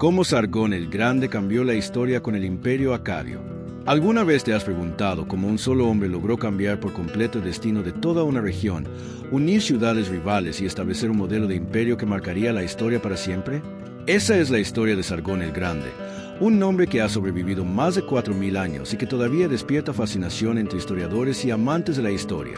Cómo Sargón el Grande cambió la historia con el Imperio Acadio. ¿Alguna vez te has preguntado cómo un solo hombre logró cambiar por completo el destino de toda una región, unir ciudades rivales y establecer un modelo de imperio que marcaría la historia para siempre? Esa es la historia de Sargón el Grande, un nombre que ha sobrevivido más de 4000 años y que todavía despierta fascinación entre historiadores y amantes de la historia.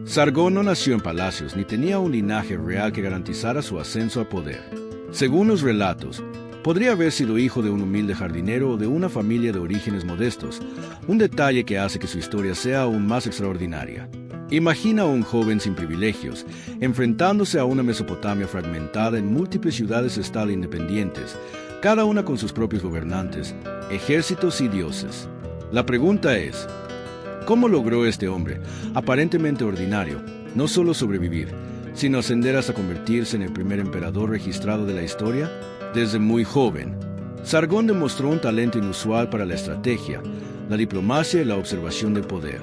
Sargón no nació en palacios ni tenía un linaje real que garantizara su ascenso al poder. Según los relatos, podría haber sido hijo de un humilde jardinero o de una familia de orígenes modestos, un detalle que hace que su historia sea aún más extraordinaria. Imagina a un joven sin privilegios, enfrentándose a una Mesopotamia fragmentada en múltiples ciudades-estado independientes, cada una con sus propios gobernantes, ejércitos y dioses. La pregunta es, ¿cómo logró este hombre, aparentemente ordinario, no solo sobrevivir, sino ascender hasta convertirse en el primer emperador registrado de la historia? Desde muy joven, Sargón demostró un talento inusual para la estrategia, la diplomacia y la observación del poder.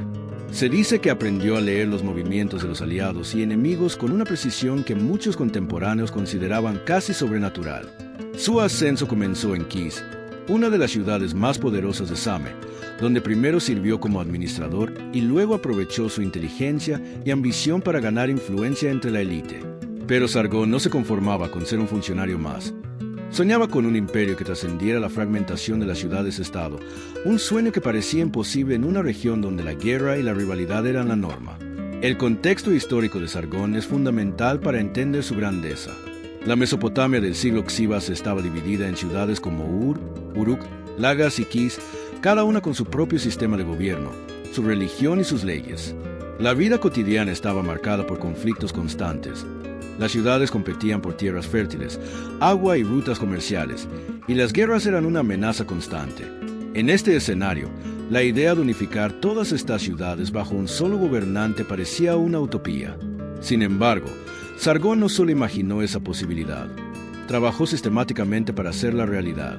Se dice que aprendió a leer los movimientos de los aliados y enemigos con una precisión que muchos contemporáneos consideraban casi sobrenatural. Su ascenso comenzó en Kis, una de las ciudades más poderosas de Same, donde primero sirvió como administrador y luego aprovechó su inteligencia y ambición para ganar influencia entre la élite. Pero Sargón no se conformaba con ser un funcionario más. Soñaba con un imperio que trascendiera la fragmentación de las ciudades-estado, un sueño que parecía imposible en una región donde la guerra y la rivalidad eran la norma. El contexto histórico de Sargón es fundamental para entender su grandeza. La Mesopotamia del siglo Xivas estaba dividida en ciudades como Ur, Uruk, Lagas y Kis, cada una con su propio sistema de gobierno, su religión y sus leyes. La vida cotidiana estaba marcada por conflictos constantes. Las ciudades competían por tierras fértiles, agua y rutas comerciales, y las guerras eran una amenaza constante. En este escenario, la idea de unificar todas estas ciudades bajo un solo gobernante parecía una utopía. Sin embargo, Sargón no solo imaginó esa posibilidad, trabajó sistemáticamente para hacerla realidad.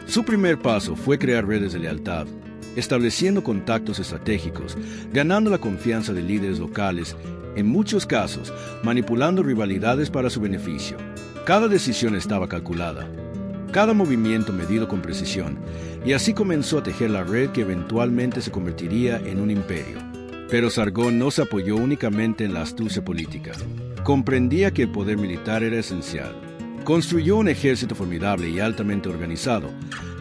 Su primer paso fue crear redes de lealtad, estableciendo contactos estratégicos, ganando la confianza de líderes locales, en muchos casos, manipulando rivalidades para su beneficio. Cada decisión estaba calculada, cada movimiento medido con precisión, y así comenzó a tejer la red que eventualmente se convertiría en un imperio. Pero Sargón no se apoyó únicamente en la astucia política. Comprendía que el poder militar era esencial. Construyó un ejército formidable y altamente organizado,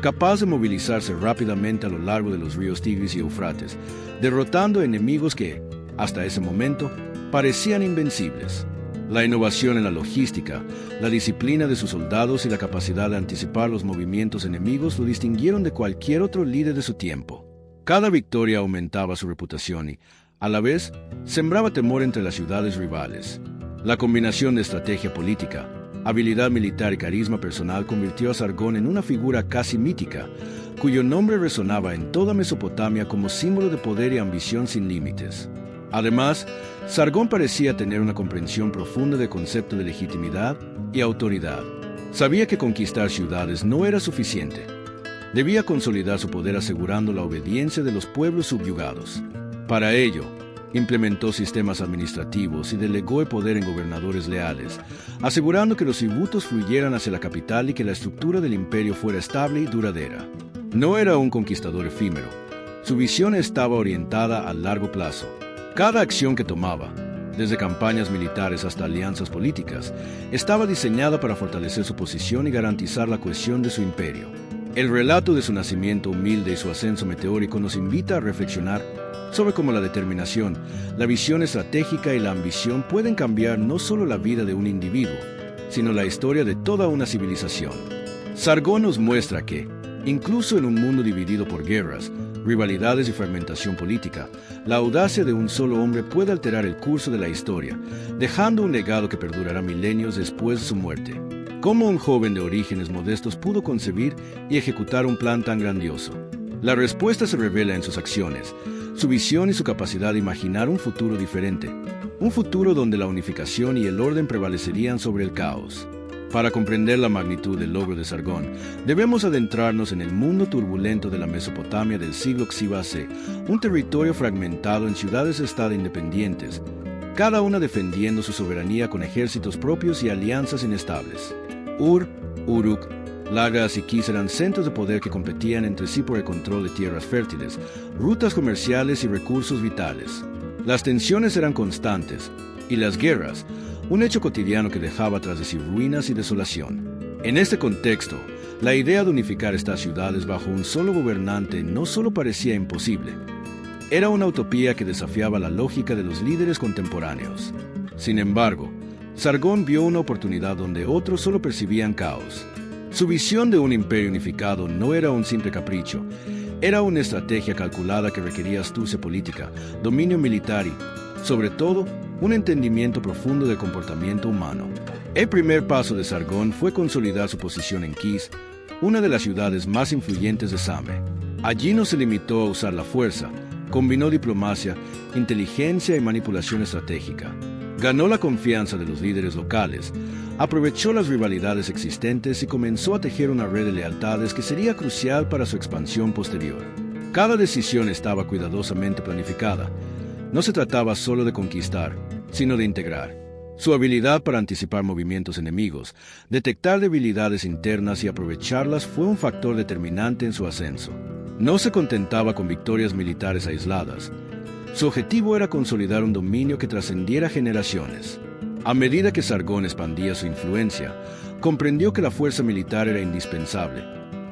capaz de movilizarse rápidamente a lo largo de los ríos Tigris y Eufrates, derrotando enemigos que, hasta ese momento, parecían invencibles. La innovación en la logística, la disciplina de sus soldados y la capacidad de anticipar los movimientos enemigos lo distinguieron de cualquier otro líder de su tiempo. Cada victoria aumentaba su reputación y, a la vez, sembraba temor entre las ciudades rivales. La combinación de estrategia política, habilidad militar y carisma personal convirtió a Sargón en una figura casi mítica, cuyo nombre resonaba en toda Mesopotamia como símbolo de poder y ambición sin límites. Además, Sargón parecía tener una comprensión profunda del concepto de legitimidad y autoridad. Sabía que conquistar ciudades no era suficiente. Debía consolidar su poder asegurando la obediencia de los pueblos subyugados. Para ello, implementó sistemas administrativos y delegó el poder en gobernadores leales, asegurando que los tributos fluyeran hacia la capital y que la estructura del imperio fuera estable y duradera. No era un conquistador efímero. Su visión estaba orientada a largo plazo. Cada acción que tomaba, desde campañas militares hasta alianzas políticas, estaba diseñada para fortalecer su posición y garantizar la cohesión de su imperio. El relato de su nacimiento humilde y su ascenso meteórico nos invita a reflexionar sobre cómo la determinación, la visión estratégica y la ambición pueden cambiar no solo la vida de un individuo, sino la historia de toda una civilización. Sargón nos muestra que, incluso en un mundo dividido por guerras, rivalidades y fragmentación política, la audacia de un solo hombre puede alterar el curso de la historia, dejando un legado que perdurará milenios después de su muerte. ¿Cómo un joven de orígenes modestos pudo concebir y ejecutar un plan tan grandioso? La respuesta se revela en sus acciones, su visión y su capacidad de imaginar un futuro diferente, un futuro donde la unificación y el orden prevalecerían sobre el caos. Para comprender la magnitud del logro de Sargón, debemos adentrarnos en el mundo turbulento de la Mesopotamia del siglo Xivase, un territorio fragmentado en ciudades-estado independientes, cada una defendiendo su soberanía con ejércitos propios y alianzas inestables. Ur, Uruk, Lagas y Kis eran centros de poder que competían entre sí por el control de tierras fértiles, rutas comerciales y recursos vitales. Las tensiones eran constantes, y las guerras, un hecho cotidiano que dejaba tras de sí ruinas y desolación. En este contexto, la idea de unificar estas ciudades bajo un solo gobernante no solo parecía imposible, era una utopía que desafiaba la lógica de los líderes contemporáneos. Sin embargo, Sargón vio una oportunidad donde otros solo percibían caos. Su visión de un imperio unificado no era un simple capricho, era una estrategia calculada que requería astucia política, dominio militar y, sobre todo, un entendimiento profundo del comportamiento humano. El primer paso de Sargón fue consolidar su posición en Kis, una de las ciudades más influyentes de Same. Allí no se limitó a usar la fuerza, combinó diplomacia, inteligencia y manipulación estratégica. Ganó la confianza de los líderes locales, aprovechó las rivalidades existentes y comenzó a tejer una red de lealtades que sería crucial para su expansión posterior. Cada decisión estaba cuidadosamente planificada. No se trataba solo de conquistar, sino de integrar. Su habilidad para anticipar movimientos enemigos, detectar debilidades internas y aprovecharlas fue un factor determinante en su ascenso. No se contentaba con victorias militares aisladas. Su objetivo era consolidar un dominio que trascendiera generaciones. A medida que Sargón expandía su influencia, comprendió que la fuerza militar era indispensable,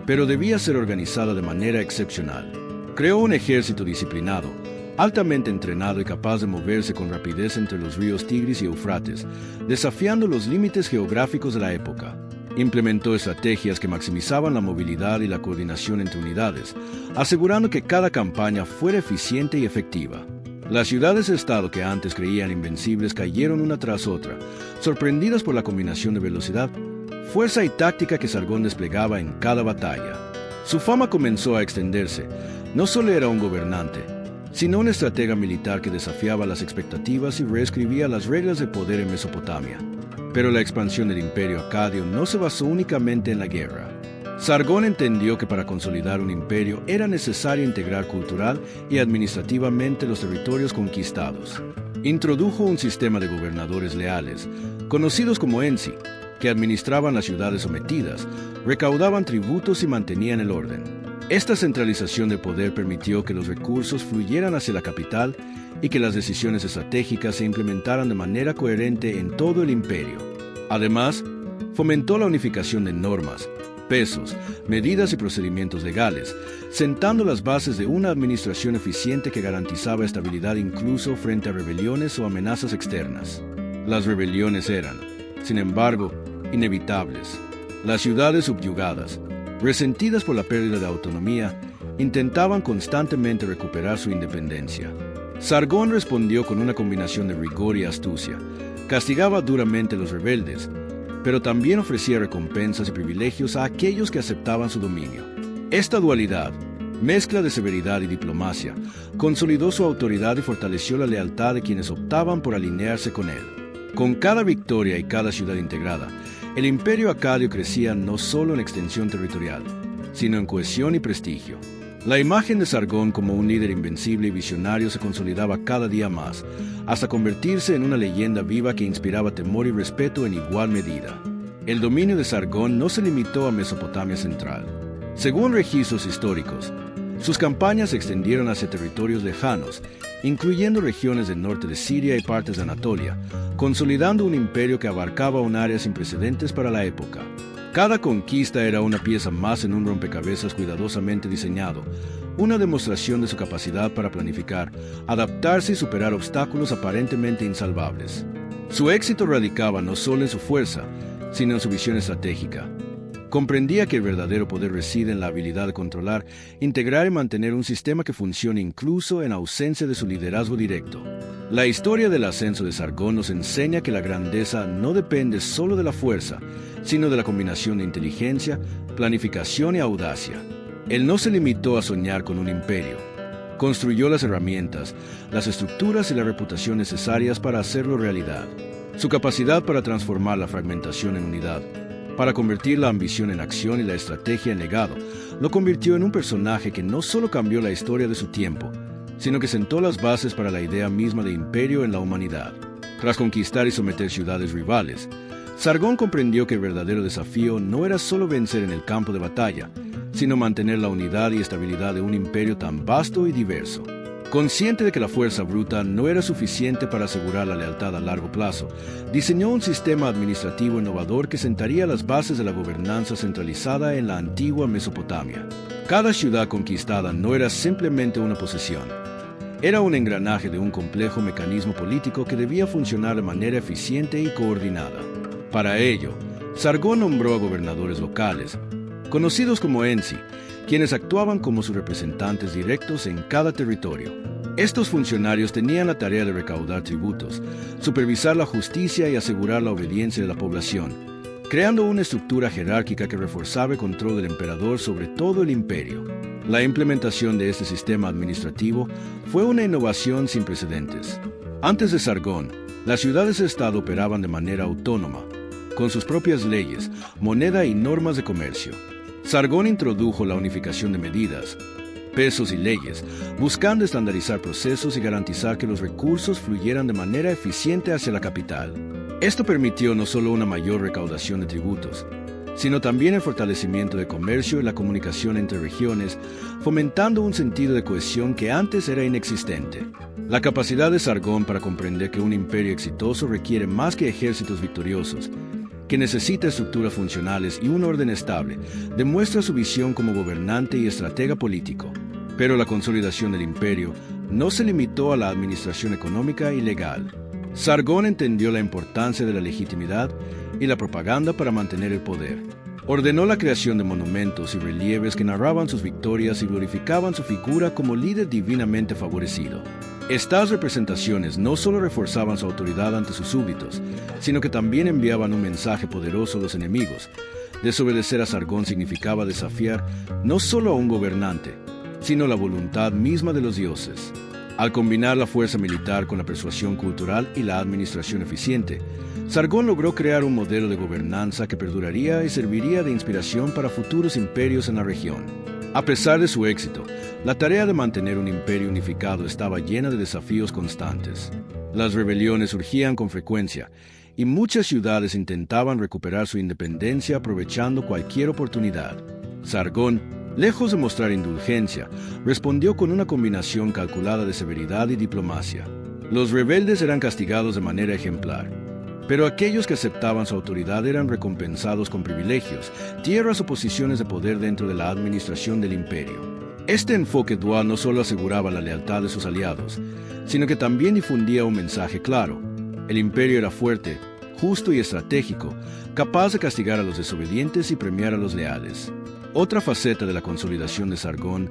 pero debía ser organizada de manera excepcional. Creó un ejército disciplinado, altamente entrenado y capaz de moverse con rapidez entre los ríos Tigris y Eufrates, desafiando los límites geográficos de la época. Implementó estrategias que maximizaban la movilidad y la coordinación entre unidades, asegurando que cada campaña fuera eficiente y efectiva. Las ciudades-estado que antes creían invencibles cayeron una tras otra, sorprendidas por la combinación de velocidad, fuerza y táctica que Sargón desplegaba en cada batalla. Su fama comenzó a extenderse. No solo era un gobernante, sino un estratega militar que desafiaba las expectativas y reescribía las reglas de poder en Mesopotamia. Pero la expansión del imperio acadio no se basó únicamente en la guerra. Sargón entendió que para consolidar un imperio era necesario integrar cultural y administrativamente los territorios conquistados. Introdujo un sistema de gobernadores leales, conocidos como Ensi, que administraban las ciudades sometidas, recaudaban tributos y mantenían el orden. Esta centralización de poder permitió que los recursos fluyeran hacia la capital y que las decisiones estratégicas se implementaran de manera coherente en todo el imperio. Además, fomentó la unificación de normas, pesos, medidas y procedimientos legales, sentando las bases de una administración eficiente que garantizaba estabilidad incluso frente a rebeliones o amenazas externas. Las rebeliones eran, sin embargo, inevitables. Las ciudades subyugadas, resentidas por la pérdida de autonomía, intentaban constantemente recuperar su independencia. Sargón respondió con una combinación de rigor y astucia. Castigaba duramente a los rebeldes, pero también ofrecía recompensas y privilegios a aquellos que aceptaban su dominio. Esta dualidad, mezcla de severidad y diplomacia, consolidó su autoridad y fortaleció la lealtad de quienes optaban por alinearse con él. Con cada victoria y cada ciudad integrada, el imperio acadio crecía no solo en extensión territorial, sino en cohesión y prestigio. La imagen de Sargón como un líder invencible y visionario se consolidaba cada día más, hasta convertirse en una leyenda viva que inspiraba temor y respeto en igual medida. El dominio de Sargón no se limitó a Mesopotamia central. Según registros históricos, sus campañas se extendieron hacia territorios lejanos, incluyendo regiones del norte de Siria y partes de Anatolia, consolidando un imperio que abarcaba un área sin precedentes para la época. Cada conquista era una pieza más en un rompecabezas cuidadosamente diseñado, una demostración de su capacidad para planificar, adaptarse y superar obstáculos aparentemente insalvables. Su éxito radicaba no solo en su fuerza, sino en su visión estratégica. Comprendía que el verdadero poder reside en la habilidad de controlar, integrar y mantener un sistema que funcione incluso en ausencia de su liderazgo directo. La historia del ascenso de Sargón nos enseña que la grandeza no depende solo de la fuerza, sino de la combinación de inteligencia, planificación y audacia. Él no se limitó a soñar con un imperio. Construyó las herramientas, las estructuras y la reputación necesarias para hacerlo realidad. Su capacidad para transformar la fragmentación en unidad, para convertir la ambición en acción y la estrategia en legado, lo convirtió en un personaje que no solo cambió la historia de su tiempo, sino que sentó las bases para la idea misma de imperio en la humanidad. Tras conquistar y someter ciudades rivales, Sargón comprendió que el verdadero desafío no era solo vencer en el campo de batalla, sino mantener la unidad y estabilidad de un imperio tan vasto y diverso. Consciente de que la fuerza bruta no era suficiente para asegurar la lealtad a largo plazo, diseñó un sistema administrativo innovador que sentaría las bases de la gobernanza centralizada en la antigua Mesopotamia. Cada ciudad conquistada no era simplemente una posesión. Era un engranaje de un complejo mecanismo político que debía funcionar de manera eficiente y coordinada. Para ello, Sargón nombró a gobernadores locales, conocidos como Ensi, quienes actuaban como sus representantes directos en cada territorio. Estos funcionarios tenían la tarea de recaudar tributos, supervisar la justicia y asegurar la obediencia de la población, creando una estructura jerárquica que reforzaba el control del emperador sobre todo el imperio. La implementación de este sistema administrativo fue una innovación sin precedentes. Antes de Sargón, las ciudades-estado operaban de manera autónoma, con sus propias leyes, moneda y normas de comercio. Sargón introdujo la unificación de medidas, pesos y leyes, buscando estandarizar procesos y garantizar que los recursos fluyeran de manera eficiente hacia la capital. Esto permitió no solo una mayor recaudación de tributos, sino también el fortalecimiento del comercio y la comunicación entre regiones, fomentando un sentido de cohesión que antes era inexistente. La capacidad de Sargón para comprender que un imperio exitoso requiere más que ejércitos victoriosos, que necesita estructuras funcionales y un orden estable, demuestra su visión como gobernante y estratega político. Pero la consolidación del imperio no se limitó a la administración económica y legal. Sargón entendió la importancia de la legitimidad y la propaganda para mantener el poder. Ordenó la creación de monumentos y relieves que narraban sus victorias y glorificaban su figura como líder divinamente favorecido. Estas representaciones no solo reforzaban su autoridad ante sus súbditos, sino que también enviaban un mensaje poderoso a los enemigos. Desobedecer a Sargón significaba desafiar no solo a un gobernante, sino la voluntad misma de los dioses. Al combinar la fuerza militar con la persuasión cultural y la administración eficiente, Sargón logró crear un modelo de gobernanza que perduraría y serviría de inspiración para futuros imperios en la región. A pesar de su éxito, la tarea de mantener un imperio unificado estaba llena de desafíos constantes. Las rebeliones surgían con frecuencia, y muchas ciudades intentaban recuperar su independencia aprovechando cualquier oportunidad. Sargón, lejos de mostrar indulgencia, respondió con una combinación calculada de severidad y diplomacia. Los rebeldes eran castigados de manera ejemplar, pero aquellos que aceptaban su autoridad eran recompensados con privilegios, tierras o posiciones de poder dentro de la administración del imperio. Este enfoque dual no solo aseguraba la lealtad de sus aliados, sino que también difundía un mensaje claro. El imperio era fuerte, justo y estratégico, capaz de castigar a los desobedientes y premiar a los leales. Otra faceta de la consolidación de Sargón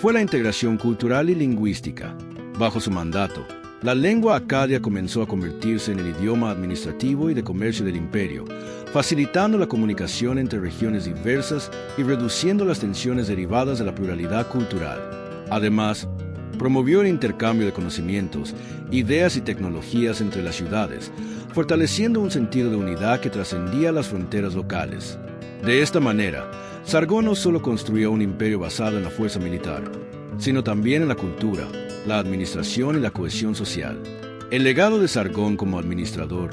fue la integración cultural y lingüística. Bajo su mandato, la lengua acadia comenzó a convertirse en el idioma administrativo y de comercio del imperio, facilitando la comunicación entre regiones diversas y reduciendo las tensiones derivadas de la pluralidad cultural. Además, promovió el intercambio de conocimientos, ideas y tecnologías entre las ciudades, fortaleciendo un sentido de unidad que trascendía las fronteras locales. De esta manera, Sargón no solo construyó un imperio basado en la fuerza militar, sino también en la cultura, la administración y la cohesión social. El legado de Sargón como administrador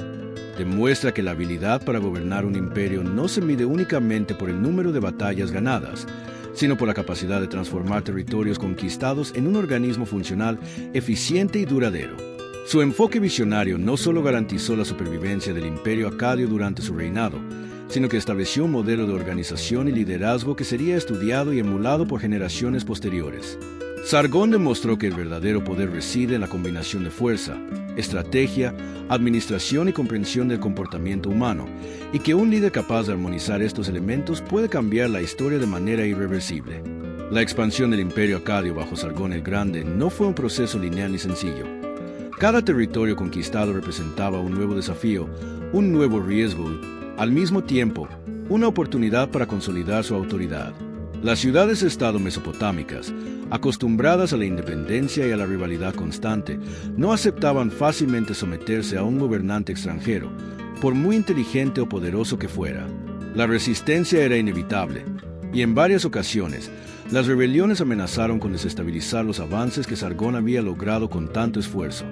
demuestra que la habilidad para gobernar un imperio no se mide únicamente por el número de batallas ganadas, sino por la capacidad de transformar territorios conquistados en un organismo funcional, eficiente y duradero. Su enfoque visionario no solo garantizó la supervivencia del imperio acadio durante su reinado, sino que estableció un modelo de organización y liderazgo que sería estudiado y emulado por generaciones posteriores. Sargón demostró que el verdadero poder reside en la combinación de fuerza, estrategia, administración y comprensión del comportamiento humano, y que un líder capaz de armonizar estos elementos puede cambiar la historia de manera irreversible. La expansión del imperio acadio bajo Sargón el Grande no fue un proceso lineal ni sencillo. Cada territorio conquistado representaba un nuevo desafío, un nuevo riesgo y, al mismo tiempo, una oportunidad para consolidar su autoridad. Las ciudades-estado mesopotámicas, acostumbradas a la independencia y a la rivalidad constante, no aceptaban fácilmente someterse a un gobernante extranjero, por muy inteligente o poderoso que fuera. La resistencia era inevitable, y en varias ocasiones, las rebeliones amenazaron con desestabilizar los avances que Sargón había logrado con tanto esfuerzo.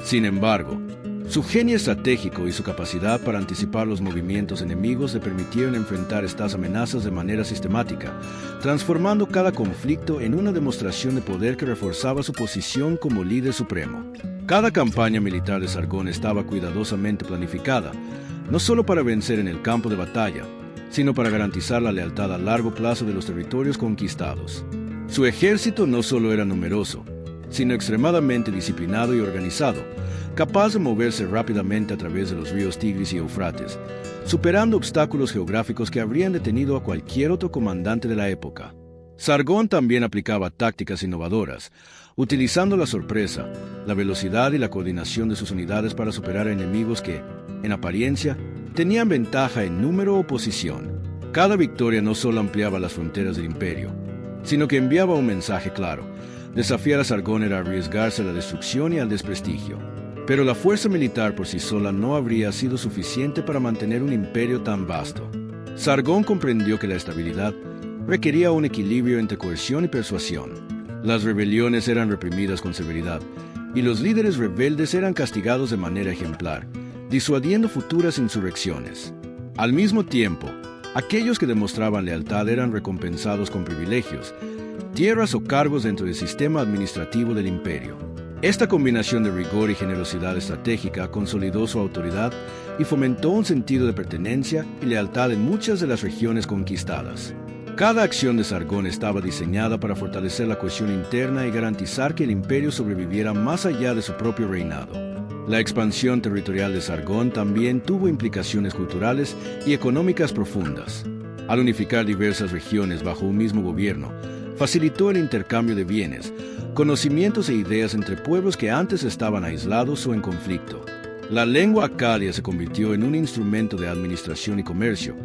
Sin embargo, Su genio estratégico y su capacidad para anticipar los movimientos enemigos le permitieron enfrentar estas amenazas de manera sistemática, transformando cada conflicto en una demostración de poder que reforzaba su posición como líder supremo. Cada campaña militar de Sargón estaba cuidadosamente planificada, no solo para vencer en el campo de batalla, sino para garantizar la lealtad a largo plazo de los territorios conquistados. Su ejército no solo era numeroso, sino extremadamente disciplinado y organizado, capaz de moverse rápidamente a través de los ríos Tigris y Eufrates, superando obstáculos geográficos que habrían detenido a cualquier otro comandante de la época. Sargón también aplicaba tácticas innovadoras, utilizando la sorpresa, la velocidad y la coordinación de sus unidades para superar a enemigos que, en apariencia, tenían ventaja en número o posición. Cada victoria no solo ampliaba las fronteras del imperio, sino que enviaba un mensaje claro. Desafiar a Sargón era arriesgarse a la destrucción y al desprestigio. Pero la fuerza militar por sí sola no habría sido suficiente para mantener un imperio tan vasto. Sargón comprendió que la estabilidad requería un equilibrio entre coerción y persuasión. Las rebeliones eran reprimidas con severidad, y los líderes rebeldes eran castigados de manera ejemplar, disuadiendo futuras insurrecciones. Al mismo tiempo, aquellos que demostraban lealtad eran recompensados con privilegios, tierras o cargos dentro del sistema administrativo del imperio. Esta combinación de rigor y generosidad estratégica consolidó su autoridad y fomentó un sentido de pertenencia y lealtad en muchas de las regiones conquistadas. Cada acción de Sargón estaba diseñada para fortalecer la cohesión interna y garantizar que el imperio sobreviviera más allá de su propio reinado. La expansión territorial de Sargón también tuvo implicaciones culturales y económicas profundas. Al unificar diversas regiones bajo un mismo gobierno, facilitó el intercambio de bienes, conocimientos e ideas entre pueblos que antes estaban aislados o en conflicto. La lengua acadia se convirtió en un instrumento de administración y comercio,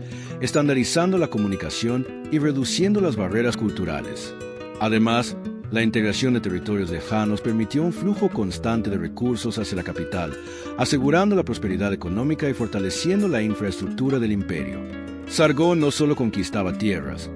estandarizando la comunicación y reduciendo las barreras culturales. Además, la integración de territorios lejanos permitió un flujo constante de recursos hacia la capital, asegurando la prosperidad económica y fortaleciendo la infraestructura del imperio. Sargón no solo conquistaba tierras,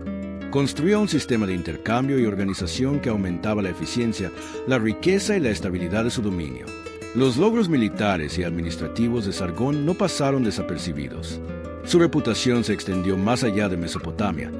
construyó un sistema de intercambio y organización que aumentaba la eficiencia, la riqueza y la estabilidad de su dominio. Los logros militares y administrativos de Sargón no pasaron desapercibidos. Su reputación se extendió más allá de Mesopotamia,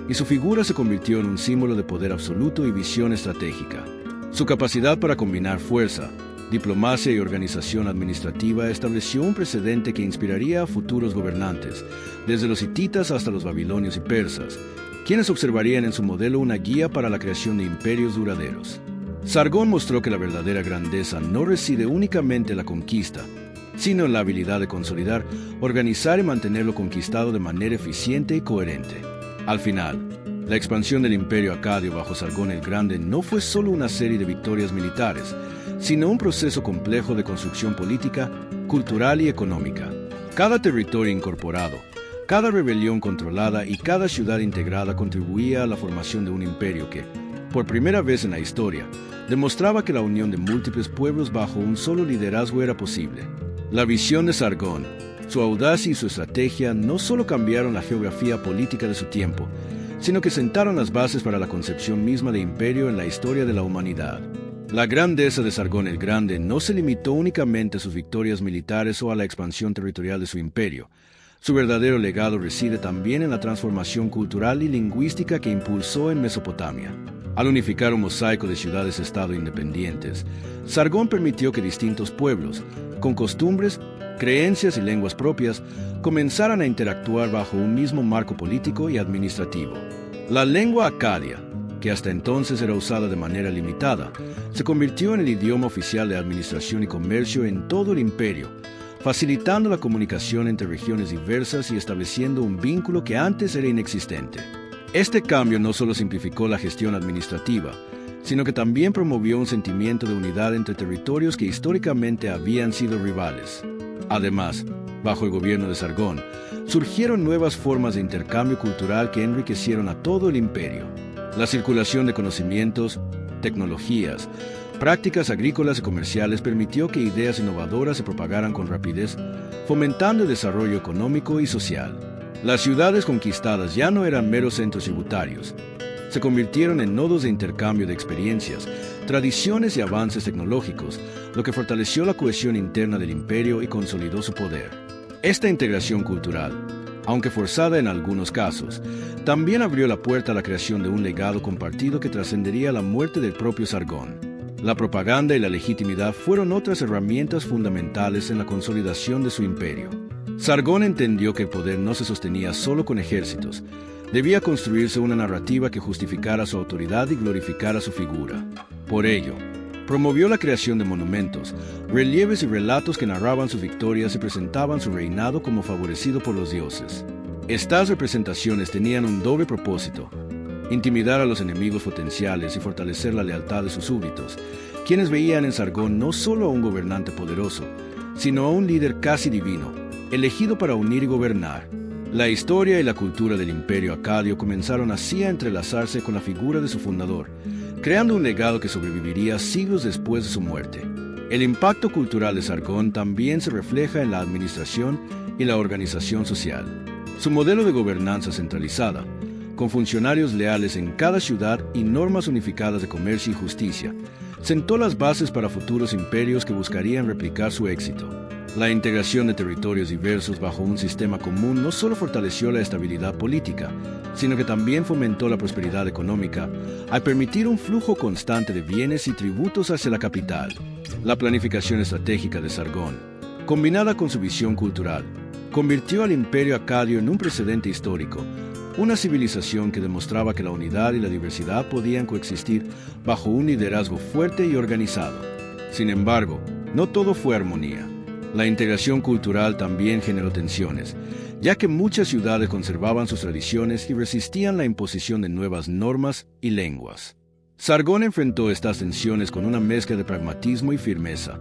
y su figura se convirtió en un símbolo de poder absoluto y visión estratégica. Su capacidad para combinar fuerza, diplomacia y organización administrativa estableció un precedente que inspiraría a futuros gobernantes, desde los hititas hasta los babilonios y persas, quienes observarían en su modelo una guía para la creación de imperios duraderos. Sargón mostró que la verdadera grandeza no reside únicamente en la conquista, sino en la habilidad de consolidar, organizar y mantener lo conquistado de manera eficiente y coherente. Al final, la expansión del imperio acadio bajo Sargón el Grande no fue solo una serie de victorias militares, sino un proceso complejo de construcción política, cultural y económica. Cada territorio incorporado, cada rebelión controlada y cada ciudad integrada contribuía a la formación de un imperio que, por primera vez en la historia, demostraba que la unión de múltiples pueblos bajo un solo liderazgo era posible. La visión de Sargón, su audacia y su estrategia no solo cambiaron la geografía política de su tiempo, sino que sentaron las bases para la concepción misma de imperio en la historia de la humanidad. La grandeza de Sargón el Grande no se limitó únicamente a sus victorias militares o a la expansión territorial de su imperio. Su verdadero legado reside también en la transformación cultural y lingüística que impulsó en Mesopotamia. Al unificar un mosaico de ciudades-estado independientes, Sargón permitió que distintos pueblos, con costumbres, creencias y lenguas propias, comenzaran a interactuar bajo un mismo marco político y administrativo. La lengua acadia, que hasta entonces era usada de manera limitada, se convirtió en el idioma oficial de administración y comercio en todo el imperio, facilitando la comunicación entre regiones diversas y estableciendo un vínculo que antes era inexistente. Este cambio no solo simplificó la gestión administrativa, sino que también promovió un sentimiento de unidad entre territorios que históricamente habían sido rivales. Además, bajo el gobierno de Sargón, surgieron nuevas formas de intercambio cultural que enriquecieron a todo el imperio. La circulación de conocimientos, tecnologías, prácticas agrícolas y comerciales permitió que ideas innovadoras se propagaran con rapidez, fomentando el desarrollo económico y social. Las ciudades conquistadas ya no eran meros centros tributarios, se convirtieron en nodos de intercambio de experiencias, tradiciones y avances tecnológicos, lo que fortaleció la cohesión interna del imperio y consolidó su poder. Esta integración cultural, aunque forzada en algunos casos, también abrió la puerta a la creación de un legado compartido que trascendería la muerte del propio Sargón. La propaganda y la legitimidad fueron otras herramientas fundamentales en la consolidación de su imperio. Sargón entendió que el poder no se sostenía solo con ejércitos. Debía construirse una narrativa que justificara su autoridad y glorificara su figura. Por ello, promovió la creación de monumentos, relieves y relatos que narraban sus victorias y presentaban su reinado como favorecido por los dioses. Estas representaciones tenían un doble propósito: intimidar a los enemigos potenciales y fortalecer la lealtad de sus súbditos, quienes veían en Sargón no solo a un gobernante poderoso, sino a un líder casi divino, elegido para unir y gobernar. La historia y la cultura del imperio acadio comenzaron así a entrelazarse con la figura de su fundador, creando un legado que sobreviviría siglos después de su muerte. El impacto cultural de Sargón también se refleja en la administración y la organización social. Su modelo de gobernanza centralizada, con funcionarios leales en cada ciudad y normas unificadas de comercio y justicia, sentó las bases para futuros imperios que buscarían replicar su éxito. La integración de territorios diversos bajo un sistema común no solo fortaleció la estabilidad política, sino que también fomentó la prosperidad económica al permitir un flujo constante de bienes y tributos hacia la capital. La planificación estratégica de Sargón, combinada con su visión cultural, convirtió al imperio acadio en un precedente histórico, una civilización que demostraba que la unidad y la diversidad podían coexistir bajo un liderazgo fuerte y organizado. Sin embargo, no todo fue armonía. La integración cultural también generó tensiones, ya que muchas ciudades conservaban sus tradiciones y resistían la imposición de nuevas normas y lenguas. Sargón enfrentó estas tensiones con una mezcla de pragmatismo y firmeza.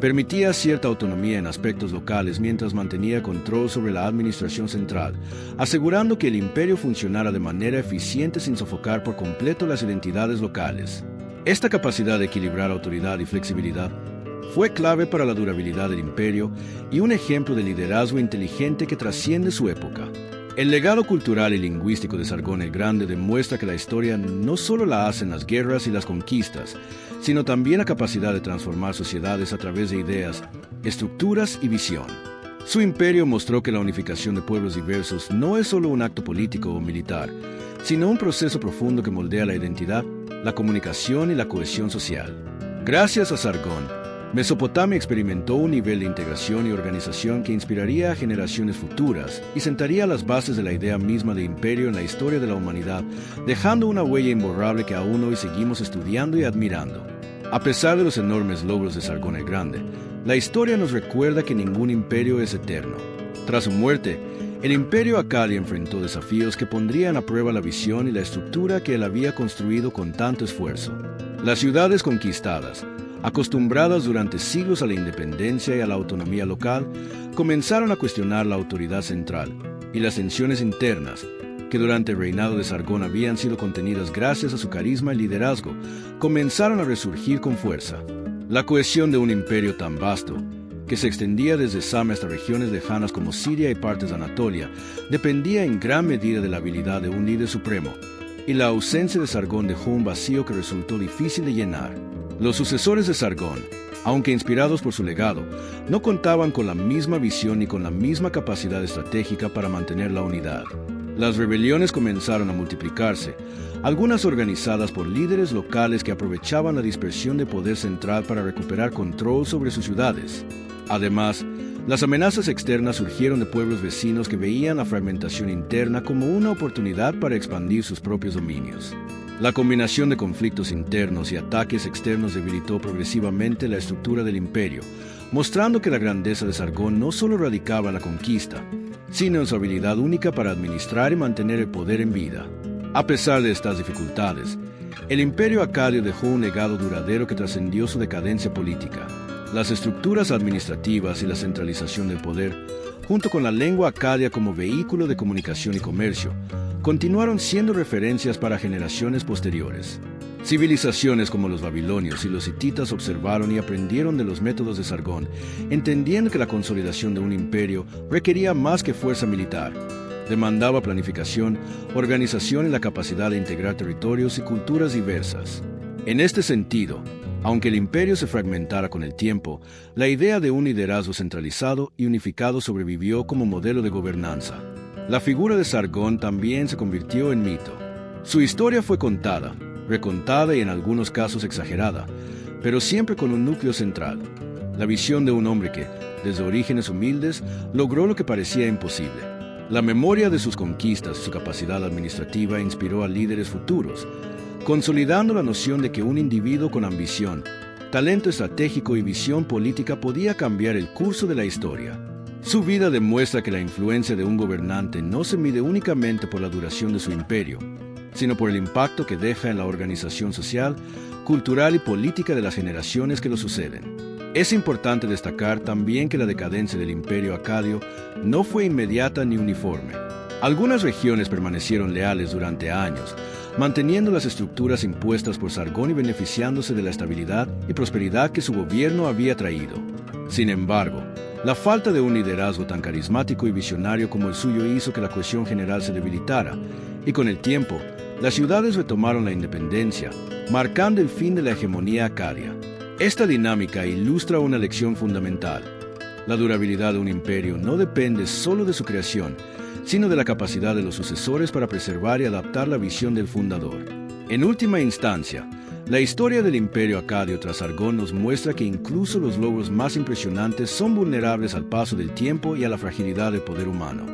Permitía cierta autonomía en aspectos locales mientras mantenía control sobre la administración central, asegurando que el imperio funcionara de manera eficiente sin sofocar por completo las identidades locales. Esta capacidad de equilibrar autoridad y flexibilidad fue clave para la durabilidad del imperio y un ejemplo de liderazgo inteligente que trasciende su época. El legado cultural y lingüístico de Sargón el Grande demuestra que la historia no solo la hacen las guerras y las conquistas, sino también la capacidad de transformar sociedades a través de ideas, estructuras y visión. Su imperio mostró que la unificación de pueblos diversos no es solo un acto político o militar, sino un proceso profundo que moldea la identidad, la comunicación y la cohesión social. Gracias a Sargón, Mesopotamia experimentó un nivel de integración y organización que inspiraría a generaciones futuras y sentaría las bases de la idea misma de imperio en la historia de la humanidad, dejando una huella imborrable que aún hoy seguimos estudiando y admirando. A pesar de los enormes logros de Sargón el Grande, la historia nos recuerda que ningún imperio es eterno. Tras su muerte, el imperio acadio enfrentó desafíos que pondrían a prueba la visión y la estructura que él había construido con tanto esfuerzo. Las ciudades conquistadas, acostumbradas durante siglos a la independencia y a la autonomía local, comenzaron a cuestionar la autoridad central, y las tensiones internas, que durante el reinado de Sargón habían sido contenidas gracias a su carisma y liderazgo, comenzaron a resurgir con fuerza. La cohesión de un imperio tan vasto, que se extendía desde Same hasta regiones lejanas como Siria y partes de Anatolia, dependía en gran medida de la habilidad de un líder supremo, y la ausencia de Sargón dejó un vacío que resultó difícil de llenar. Los sucesores de Sargón, aunque inspirados por su legado, no contaban con la misma visión ni con la misma capacidad estratégica para mantener la unidad. Las rebeliones comenzaron a multiplicarse, algunas organizadas por líderes locales que aprovechaban la dispersión de poder central para recuperar control sobre sus ciudades. Además, las amenazas externas surgieron de pueblos vecinos que veían la fragmentación interna como una oportunidad para expandir sus propios dominios. La combinación de conflictos internos y ataques externos debilitó progresivamente la estructura del imperio, mostrando que la grandeza de Sargón no solo radicaba en la conquista, sino en su habilidad única para administrar y mantener el poder en vida. A pesar de estas dificultades, el imperio acadio dejó un legado duradero que trascendió su decadencia política. Las estructuras administrativas y la centralización del poder, junto con la lengua acadia como vehículo de comunicación y comercio, continuaron siendo referencias para generaciones posteriores. Civilizaciones como los babilonios y los hititas observaron y aprendieron de los métodos de Sargón, entendiendo que la consolidación de un imperio requería más que fuerza militar. Demandaba planificación, organización y la capacidad de integrar territorios y culturas diversas. En este sentido, aunque el imperio se fragmentara con el tiempo, la idea de un liderazgo centralizado y unificado sobrevivió como modelo de gobernanza. La figura de Sargón también se convirtió en mito. Su historia fue contada, recontada y en algunos casos exagerada, pero siempre con un núcleo central: la visión de un hombre que, desde orígenes humildes, logró lo que parecía imposible. La memoria de sus conquistas y su capacidad administrativa inspiró a líderes futuros, consolidando la noción de que un individuo con ambición, talento estratégico y visión política podía cambiar el curso de la historia. Su vida demuestra que la influencia de un gobernante no se mide únicamente por la duración de su imperio, sino por el impacto que deja en la organización social, cultural y política de las generaciones que lo suceden. Es importante destacar también que la decadencia del imperio acadio no fue inmediata ni uniforme. Algunas regiones permanecieron leales durante años, manteniendo las estructuras impuestas por Sargón y beneficiándose de la estabilidad y prosperidad que su gobierno había traído. Sin embargo, la falta de un liderazgo tan carismático y visionario como el suyo hizo que la cohesión general se debilitara, y con el tiempo, las ciudades retomaron la independencia, marcando el fin de la hegemonía acadia. Esta dinámica ilustra una lección fundamental. La durabilidad de un imperio no depende solo de su creación, sino de la capacidad de los sucesores para preservar y adaptar la visión del fundador. En última instancia, la historia del imperio acadio tras Sargón nos muestra que incluso los logros más impresionantes son vulnerables al paso del tiempo y a la fragilidad del poder humano.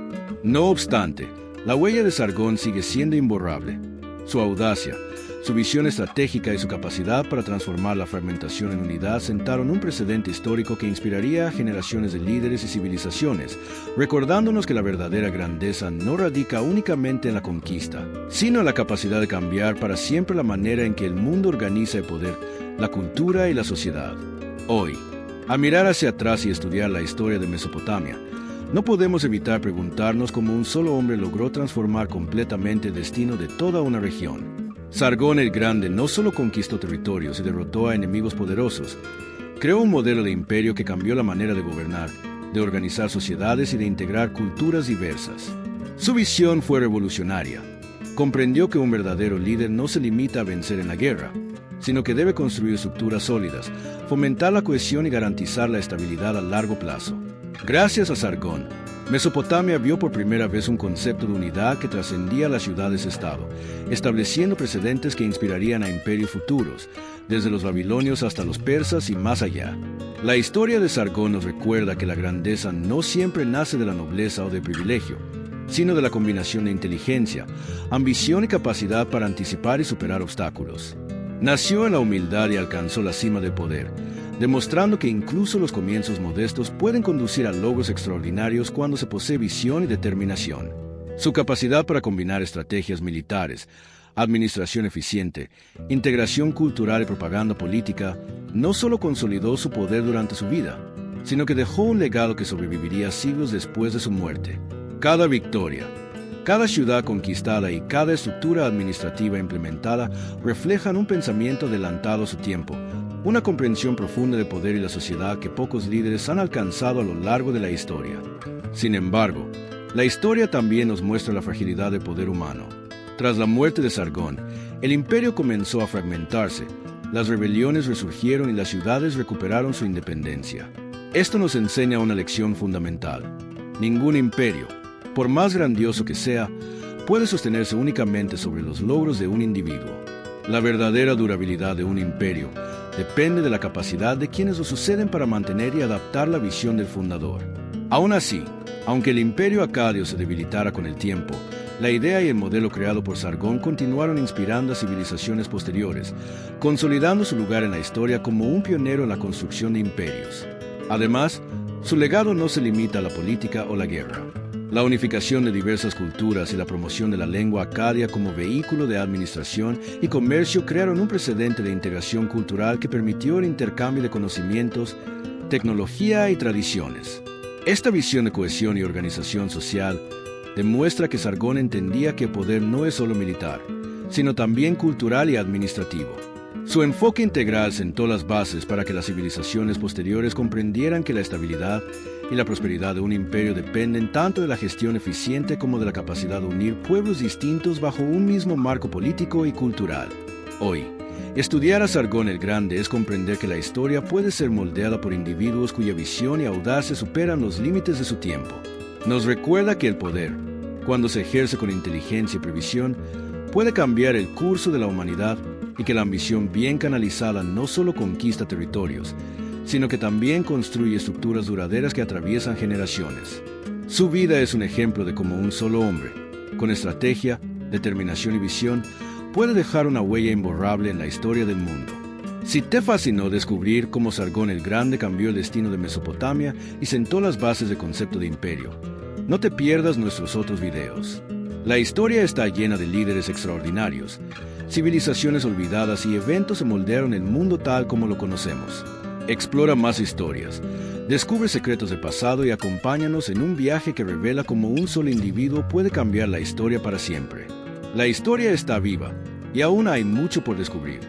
No obstante, la huella de Sargón sigue siendo imborrable. Su audacia, su visión estratégica y su capacidad para transformar la fragmentación en unidad sentaron un precedente histórico que inspiraría a generaciones de líderes y civilizaciones, recordándonos que la verdadera grandeza no radica únicamente en la conquista, sino en la capacidad de cambiar para siempre la manera en que el mundo organiza el poder, la cultura y la sociedad. Hoy, al mirar hacia atrás y estudiar la historia de Mesopotamia, no podemos evitar preguntarnos cómo un solo hombre logró transformar completamente el destino de toda una región. Sargón el Grande no solo conquistó territorios y derrotó a enemigos poderosos, creó un modelo de imperio que cambió la manera de gobernar, de organizar sociedades y de integrar culturas diversas. Su visión fue revolucionaria. Comprendió que un verdadero líder no se limita a vencer en la guerra, sino que debe construir estructuras sólidas, fomentar la cohesión y garantizar la estabilidad a largo plazo. Gracias a Sargón, Mesopotamia vio por primera vez un concepto de unidad que trascendía las ciudades-estado, estableciendo precedentes que inspirarían a imperios futuros, desde los babilonios hasta los persas y más allá. La historia de Sargón nos recuerda que la grandeza no siempre nace de la nobleza o del privilegio, sino de la combinación de inteligencia, ambición y capacidad para anticipar y superar obstáculos. Nació en la humildad y alcanzó la cima del poder, demostrando que incluso los comienzos modestos pueden conducir a logros extraordinarios cuando se posee visión y determinación. Su capacidad para combinar estrategias militares, administración eficiente, integración cultural y propaganda política no solo consolidó su poder durante su vida, sino que dejó un legado que sobreviviría siglos después de su muerte. Cada victoria, cada ciudad conquistada y cada estructura administrativa implementada reflejan un pensamiento adelantado a su tiempo, una comprensión profunda del poder y la sociedad que pocos líderes han alcanzado a lo largo de la historia. Sin embargo, la historia también nos muestra la fragilidad del poder humano. Tras la muerte de Sargón, el imperio comenzó a fragmentarse, las rebeliones resurgieron y las ciudades recuperaron su independencia. Esto nos enseña una lección fundamental. Ningún imperio, por más grandioso que sea, puede sostenerse únicamente sobre los logros de un individuo. La verdadera durabilidad de un imperio depende de la capacidad de quienes lo suceden para mantener y adaptar la visión del fundador. Aún así, aunque el imperio acadio se debilitara con el tiempo, la idea y el modelo creado por Sargón continuaron inspirando a civilizaciones posteriores, consolidando su lugar en la historia como un pionero en la construcción de imperios. Además, su legado no se limita a la política o la guerra. La unificación de diversas culturas y la promoción de la lengua acadia como vehículo de administración y comercio crearon un precedente de integración cultural que permitió el intercambio de conocimientos, tecnología y tradiciones. Esta visión de cohesión y organización social demuestra que Sargón entendía que el poder no es solo militar, sino también cultural y administrativo. Su enfoque integral sentó las bases para que las civilizaciones posteriores comprendieran que la estabilidad, y la prosperidad de un imperio dependen tanto de la gestión eficiente como de la capacidad de unir pueblos distintos bajo un mismo marco político y cultural. Hoy, estudiar a Sargón el Grande es comprender que la historia puede ser moldeada por individuos cuya visión y audacia superan los límites de su tiempo. Nos recuerda que el poder, cuando se ejerce con inteligencia y previsión, puede cambiar el curso de la humanidad y que la ambición bien canalizada no solo conquista territorios, sino que también construye estructuras duraderas que atraviesan generaciones. Su vida es un ejemplo de cómo un solo hombre, con estrategia, determinación y visión, puede dejar una huella imborrable en la historia del mundo. Si te fascinó descubrir cómo Sargón el Grande cambió el destino de Mesopotamia y sentó las bases del concepto de imperio, no te pierdas nuestros otros videos. La historia está llena de líderes extraordinarios, civilizaciones olvidadas y eventos que moldearon el mundo tal como lo conocemos. Explora más historias, descubre secretos del pasado y acompáñanos en un viaje que revela cómo un solo individuo puede cambiar la historia para siempre. La historia está viva y aún hay mucho por descubrir.